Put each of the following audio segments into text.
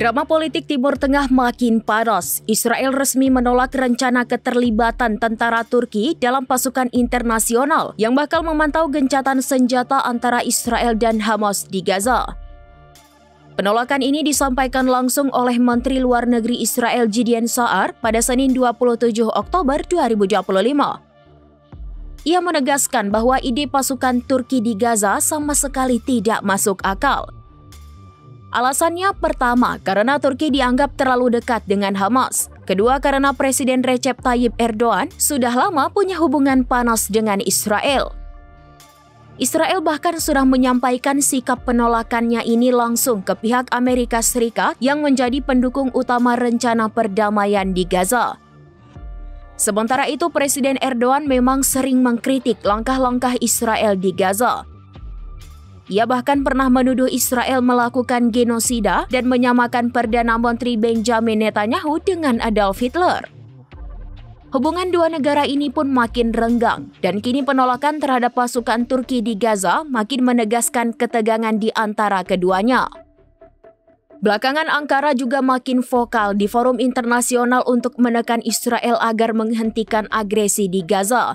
Drama politik Timur Tengah makin panas. Israel resmi menolak rencana keterlibatan tentara Turki dalam pasukan internasional yang bakal memantau gencatan senjata antara Israel dan Hamas di Gaza. Penolakan ini disampaikan langsung oleh Menteri Luar Negeri Israel Gideon Sa'ar pada Senin 27 Oktober 2025. Ia menegaskan bahwa ide pasukan Turki di Gaza sama sekali tidak masuk akal. Alasannya pertama, karena Turki dianggap terlalu dekat dengan Hamas. Kedua, karena Presiden Recep Tayyip Erdogan sudah lama punya hubungan panas dengan Israel. Israel bahkan sudah menyampaikan sikap penolakannya ini langsung ke pihak Amerika Serikat yang menjadi pendukung utama rencana perdamaian di Gaza. Sementara itu, Presiden Erdogan memang sering mengkritik langkah-langkah Israel di Gaza. Ia bahkan pernah menuduh Israel melakukan genosida dan menyamakan Perdana Menteri Benjamin Netanyahu dengan Adolf Hitler. Hubungan dua negara ini pun makin renggang, dan kini penolakan terhadap pasukan Turki di Gaza makin menegaskan ketegangan di antara keduanya. Belakangan Ankara juga makin vokal di forum internasional untuk menekan Israel agar menghentikan agresi di Gaza.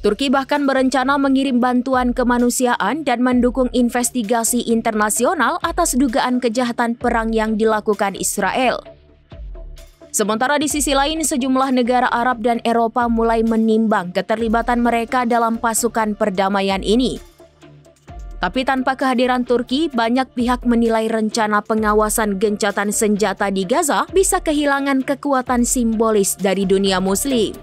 Turki bahkan berencana mengirim bantuan kemanusiaan dan mendukung investigasi internasional atas dugaan kejahatan perang yang dilakukan Israel. Sementara di sisi lain, sejumlah negara Arab dan Eropa mulai menimbang keterlibatan mereka dalam pasukan perdamaian ini. Tapi tanpa kehadiran Turki, banyak pihak menilai rencana pengawasan gencatan senjata di Gaza bisa kehilangan kekuatan simbolis dari dunia Muslim.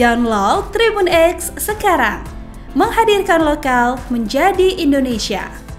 Download Tribun X sekarang, menghadirkan lokal menjadi Indonesia.